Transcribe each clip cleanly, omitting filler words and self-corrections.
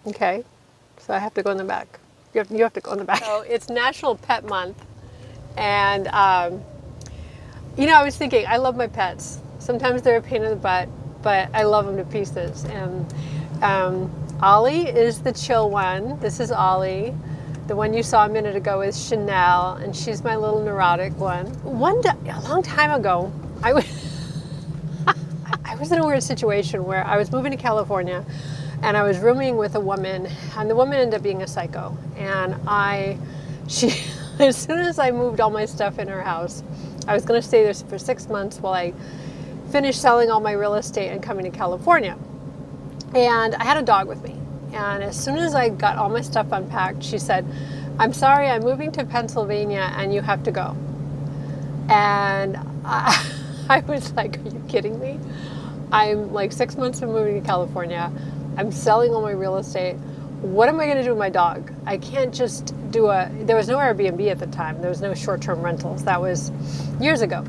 Okay, so I have to go in the back. You have to go in the back. So it's National Pet Month, and I was thinking, I love my pets. Sometimes they're a pain in the butt, but I love them to pieces. And Ollie is the chill one. This is Ollie. The one you saw a minute ago is Chanel, and she's my little neurotic one. A long time ago, I was in a weird situation where I was moving to California, and I was rooming with a woman, and the woman ended up being a psycho. And she, as soon as I moved all my stuff in her house, I was going to stay there for 6 months while I finished selling all my real estate and coming to California. And I had a dog with me. And as soon as I got all my stuff unpacked, she said, "I'm sorry, I'm moving to Pennsylvania and you have to go." And I was like, "Are you kidding me? I'm like 6 months from moving to California. I'm selling all my real estate. What am I going to do with my dog? I can't just there was no Airbnb at the time. There was no short-term rentals. That was years ago."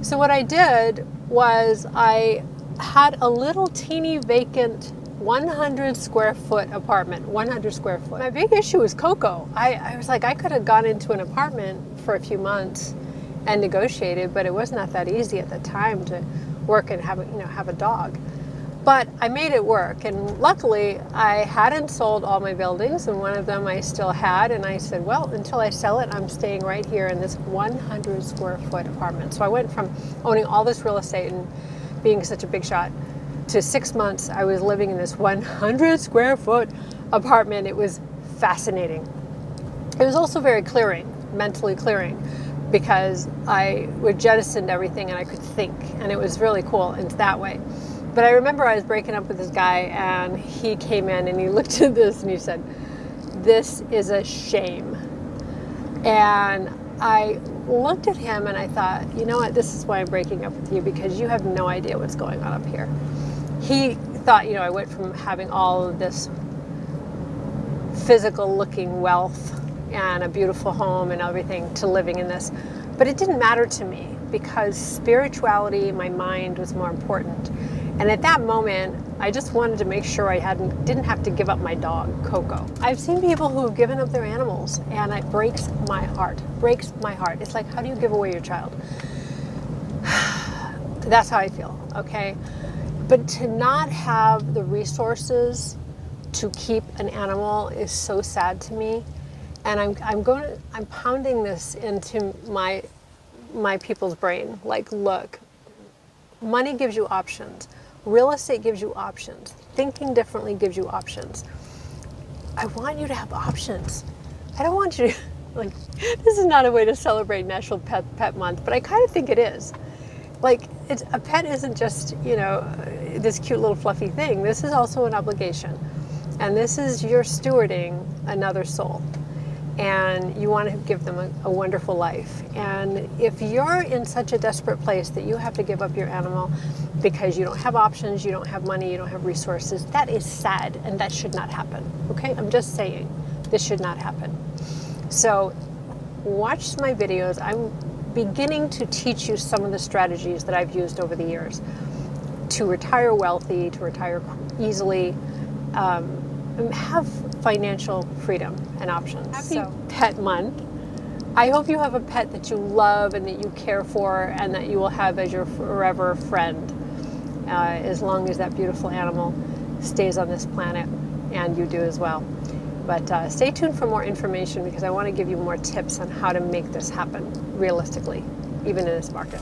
So what I did was I had a little teeny vacant 100 square foot apartment, 100 square foot. My big issue was Coco. I was like, I could have gone into an apartment for a few months and negotiated, but it was not that easy at the time to work and have a dog. But I made it work, and luckily I hadn't sold all my buildings, and one of them I still had, and I said, well, until I sell it, I'm staying right here in this 100 square foot apartment. So I went from owning all this real estate and being such a big shot to 6 months I was living in this 100 square foot apartment. It was fascinating. It was also very clearing, mentally clearing, because I would jettison everything and I could think, and it was really cool in that way. But I remember I was breaking up with this guy, and he came in and he looked at this and he said, "This is a shame." And I looked at him and I thought, you know what, this is why I'm breaking up with you, because you have no idea what's going on up here. He thought, I went from having all of this physical looking wealth and a beautiful home and everything to living in this. But it didn't matter to me, because spirituality, my mind, was more important. And at that moment, I just wanted to make sure I didn't have to give up my dog, Coco. I've seen people who have given up their animals, and it breaks my heart. Breaks my heart. It's like, how do you give away your child? That's how I feel, okay? But to not have the resources to keep an animal is so sad to me. And I'm pounding this into my people's brain. Like, look, money gives you options. Real estate gives you options. Thinking differently gives you options. I want you to have options. I don't want you to, this is not a way to celebrate National Pet Month, but I kind of think it is. Like, a pet isn't just, this cute little fluffy thing. This is also an obligation. And this is you're stewarding another soul. And you want to give them a wonderful life. And if you're in such a desperate place that you have to give up your animal because you don't have options, you don't have money, you don't have resources, that is sad, and that should not happen. Okay? I'm just saying, this should not happen. So watch my videos. I'm beginning to teach you some of the strategies that I've used over the years to retire wealthy, to retire easily, have financial freedom and options. Happy Pet Month. I hope you have a pet that you love and that you care for and that you will have as your forever friend, as long as that beautiful animal stays on this planet and you do as well. But stay tuned for more information, because I want to give you more tips on how to make this happen realistically, even in this market.